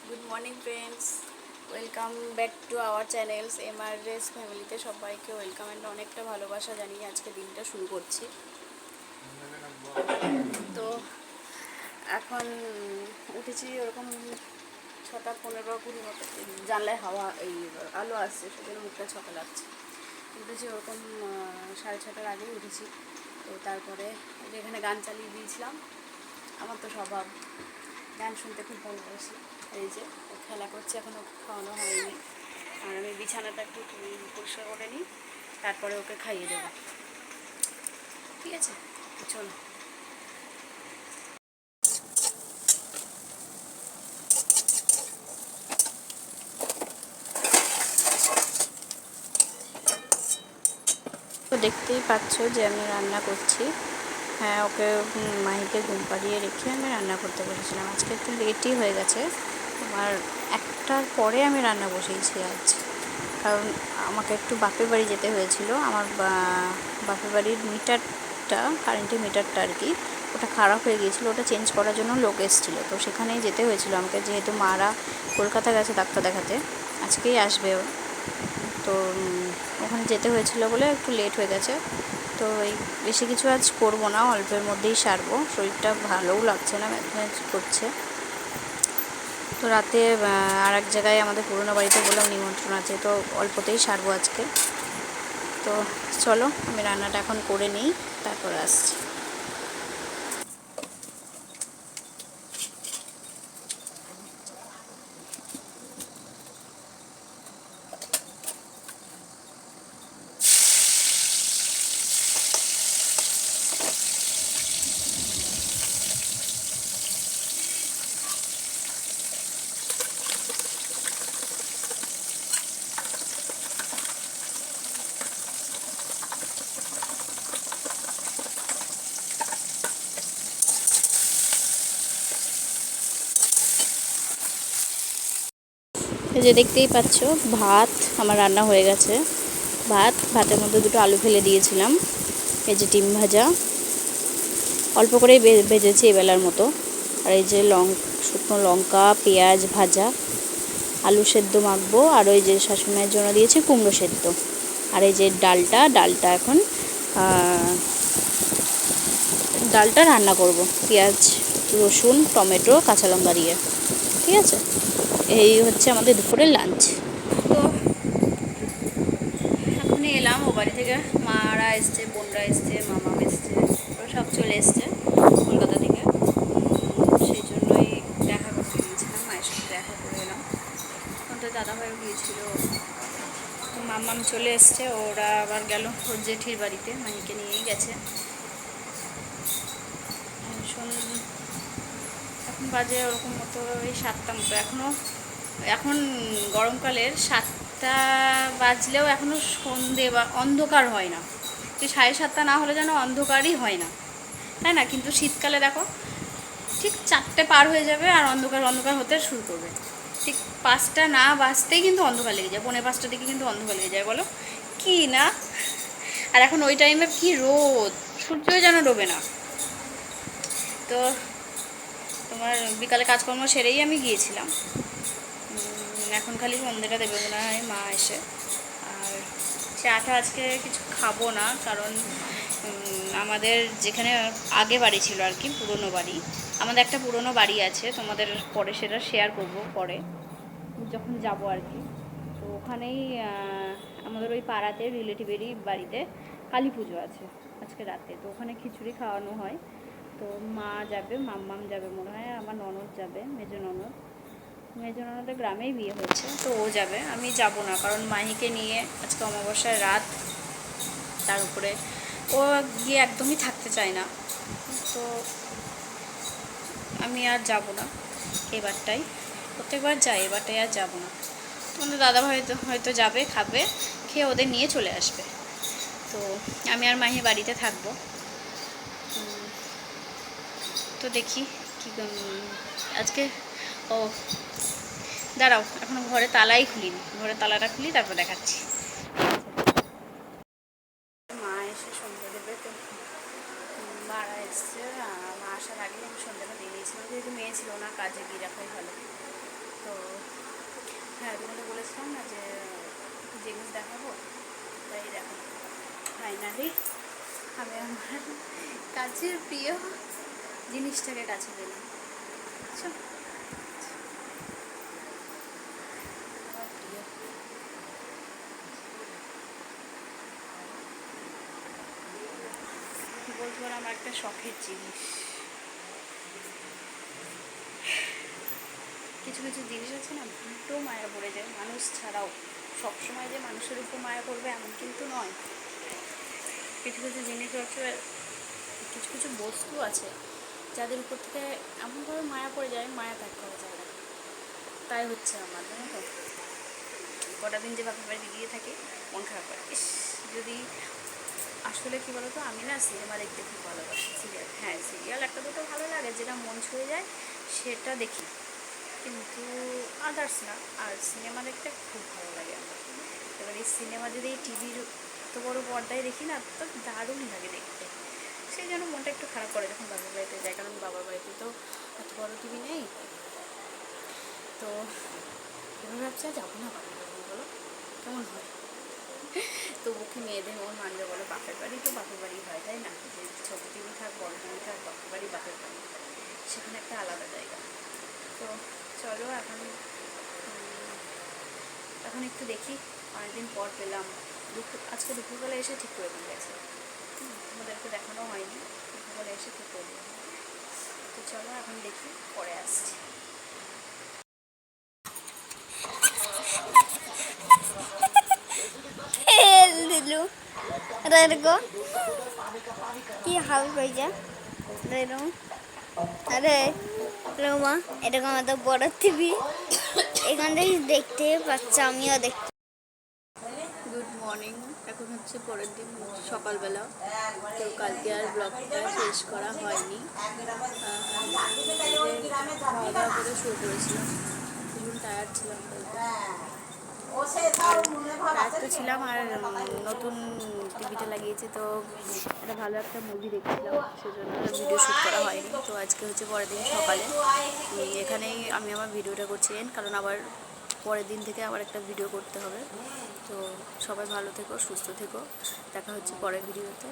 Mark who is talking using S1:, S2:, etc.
S1: Good morning friends, welcome back to our channels Mrs ফ্যামিলিতে সবাইকে welcome and অনেকটা ভালোবাসা জানিয়ে আজকে দিনটা শুরু করছি। তো এখন উঠেছি ওরকম 6:15-20 মতো, জানলায় হাওয়া এই আলো আসছে সেজন্য মুখটা ছকা লাগছে। উঠেছি ওরকম 6:30টার আগেই উঠেছি। তো তারপরে এখানে গান চালিয়ে দিয়েছিলাম। আমার তো স্বভাব, গান শুনতে খুব ভালোবাসি। এই যে ও খেলা করছে, এখনও খাওয়ানো হয়নি, আর আমি বিছানাটা একটু পরিষ্কার করে নিই, তারপরে ওকে খাইয়ে দেবো। ঠিক আছে, চলো। তো দেখতেই পাচ্ছ যে আমি রান্না করছি। হ্যাঁ, ওকে মাহিকে ঘুম পাড়িয়ে রেখে আমি রান্না করতে বসেছিলাম। আজকে একটু লেটই হয়ে গেছে, আমার 1টার পরে আমি রান্না বসিয়েছি আজ। কারণ আমাকে একটু বাপের বাড়ি যেতে হয়েছিল। আমার বাপের বাড়ির মিটারটা, কারেন্টের মিটারটা আর কি, ওটা খারাপ হয়ে গিয়েছিলো। ওটা চেঞ্জ করার জন্য লোক এসেছিলো, তো সেখানেই যেতে হয়েছিল আমাকে। যেহেতু মারা কলকাতা গেছে ডাক্তার দেখাতে, আজকেই আসবে ও, তো ওখানে যেতে হয়েছিলো বলে একটু লেট হয়ে গেছে। তো এই বেশি কিছু আজ করবো না, অল্পের মধ্যেই সারবো। শরীরটা ভালোও লাগছে না, ম্যাচ ম্যাচ করছে। তো রাতে আর এক জায়গায় আমাদের পুরোনো বাড়িতে বললাম নিমন্ত্রণ আছে, তো অল্পতেই সারবো আজকে। তো চলো আমি রান্নাটা এখন করে নিই, তারপরে আসছি। এই যে দেখতেই পাচ্ছ, ভাত আমার রান্না হয়ে গেছে। ভাতের মধ্যে দুটো আলু ফেলে দিয়েছিলাম। এই যে ডিম ভাজা, অল্প করেই ভেজেছি এবেলার মতো। আর এই যে শুকনো লঙ্কা, পেঁয়াজ ভাজা, আলু সেদ্ধ মাখবো। আর ওই যে শাশুড়িমায়ের জন্য দিয়েছি কুমড়ো সেদ্ধ। আর এই যে ডালটা এখন ডালটা রান্না করব পেঁয়াজ, রসুন, টমেটো, কাঁচা লঙ্কা দিয়ে। ঠিক আছে, এই হচ্ছে আমাদের দুপুরের লাঞ্চ। তো এখনই এলাম ও বাড়ি থেকে। মারা এসছে, বোনরা এসছে, মামা এসছে, ওরা সব চলে এসছে কলকাতা থেকে। সেই জন্যই দেখা করতে গিয়েছিলাম, মায়ের সাথে দেখা করে এলাম। এখন তো দাদাভাইও গিয়েছিল। মাম্মাম চলে এসছে, ওরা আবার গেল ওর জেঠির বাড়িতে, মাহিকে নিয়েই গেছে। এখন বাজে ওরকম মতো ওই 7টা মতো। এখন গরমকালের 7টা বাজলেও এখনও সন্ধে বা অন্ধকার হয় না। এই 7:30 না হলে যেন অন্ধকারই হয় না, তাই না? কিন্তু শীতকালে দেখো, ঠিক 4টে পার হয়ে যাবে আর অন্ধকার অন্ধকার হতে শুরু করবে। ঠিক 5টা না বাজতেই কিন্তু অন্ধকার লেগে যায়, 4:45টার দিকে কিন্তু অন্ধকার লেগে যায়, বলো কি না? আর এখন ওই টাইমে কি রোদ, সূর্যও যেন ডোবে না। তো তোমার বিকালে কাজকর্ম সেরেই আমি গিয়েছিলাম। এখন খালি সন্ধ্যেটা দেবে মনে হয় মা এসে। আর চাটা আজকে কিছু খাবো না, কারণ আমাদের যেখানে আগে বাড়ি ছিল আর কি, পুরনো বাড়ি, আমাদের একটা পুরনো বাড়ি আছে, তোমাদের পরে সেটা শেয়ার করব পরে যখন যাব আর কি। তো ওখানেই আমাদের ওই পাড়াতে রিলেটিভেরই বাড়িতে কালী পুজো আছে আজকে রাতে। তো ওখানে খিচুড়ি খাওয়ানো হয়। তো মা যাবে, মাম্মাম যাবে মনে হয়, আমার ননদ যাবে, মেজো ননদের গ্রামেই বিয়ে হয়েছে, তো ও যাবে। আমি যাব না, কারণ মাহিকে নিয়ে আজকে অমাবস্যার রাত, তার উপরে ও গিয়ে একদমই থাকতে চায় না। তো আমি আর যাব না এবারটাই। প্রত্যেকবার যাই, এবারটাই আর যাব না। তোমাদের দাদাভাই হয়তো যাবে, খাবে, খেয়ে ওদের নিয়ে চলে আসবে। তো আমি আর মাহি বাড়িতে থাকবো। তো দেখি কি আজকে। ও দাঁড়াও, এখনো ঘরে তালাই খুলিনি, ঘরে তালাটা খুলি তারপর দেখাচ্ছি। মা এসে সন্ধ্যা দেবে, তো মারা এসছে। মা আসার আগে আমি সন্ধ্যাটা দিয়ে দিয়েছিলাম, যেহেতু মেয়ে ছিল না, কাজে গিয়ে রাখাই ভালো। তো হ্যাঁ তোমাদের বলেছিলাম না যে জিনিস দেখাবো, তাই দেখো ফাইনালি আমি আমার কাছের প্রিয় জিনিসটাকে কাছে পেলাম। বুঝছো, আমার প্রিয় বলতে পারো আমার একটা শখের জিনিস। কিছু কিছু জিনিস আছে না, ভুলতেও মায়া পড়ে যায় মানুষ ছাড়াও। সবসময় যে মানুষের উপর মায়া করবে এমন কিন্তু নয়। কিছু কিছু জিনিস হচ্ছে, কিছু কিছু বস্তু আছে যাদের উপর থেকে এমনভাবে মায়া পড়ে যায়, মায়া ত্যাগ করা যায় না। তাই হচ্ছে আমার, জানো তো, কটা দিন যে বাপের বাড়ি গিয়ে থাকি মন খারাপ করে। ইস, যদি আসলে কী বলতো, আমি না সিনেমা দেখতে খুব ভালোবাসি। সিরিয়াল, হ্যাঁ সিরিয়াল একটা দুটো ভালো লাগে, যেটা মন ছুঁয়ে যায় সেটা দেখি, কিন্তু আদার্স না। আর সিনেমা দেখতে খুব ভালো লাগে আমার। এবার এই সিনেমা যদি এই টিভির এত বড় পর্দায় দেখি না, তো দারুণ লাগে দেখতে। সেই জন্য মনটা একটু খারাপ করে যখন বাবার বাড়িতে যায়, কারণ বাবার বাড়িতে তো এত বড় টিভি নেই। তো এবার ভাবছি যাবো না বাবার বাড়ি, বলো কেমন হয়? তবু কি মেয়েদের মন মানবে বলো? বাপের বাড়ি তো বাপের বাড়ি হয়, তাই না? যে ছোটো টিভি থাক বড় টিভি থাক, বাপের বাড়ি বাপের বাড়ি, সেখানে একটা আলাদা জায়গা। তো চলো এখন এখন একটু দেখি, অনেকদিন পর পেলাম। আজকে দুপুরবেলা এসে ঠিক করে দিয়ে গেছে, তোমাদেরকে দেখানো হয়নি, দুপুরবেলা এসে ঠিক করে দিয়ে। তো চলো এখন দেখি, পরে আসছি।
S2: দিলু রেরগো কি হাল কইজা রেরো আরে রোমা এরকম এত বড় টিভি এখানটাই দেখতে পাচ্ছি, আমিও দেখতে।
S1: গুড মর্নিং, এখন হচ্ছে পরের দিন সকালবেলা। তো কালকে আর ব্লগটা শেষ করা হয়নি, খাওয়া দাওয়া করে শুয়ে পড়েছিলাম। ভীষণ টায়ার্ড ছিলাম কালকে, টায়ার্ড তো ছিলাম। আর নতুন টিভিটা লাগিয়েছি, তো একটা ভালো একটা মুভি দেখছিলাম, সেজন্য ভিডিও শ্যুট করা হয়নি। তো আজকে হচ্ছে পরের দিন সকালে, এখানেই আমি আমার ভিডিওটা করছি, কারণ আবার পরের দিন থেকে আবার একটা ভিডিও করতে হবে। তো সবাই ভালো থেকো, সুস্থ থেকো, দেখা হচ্ছে পরের ভিডিওতে।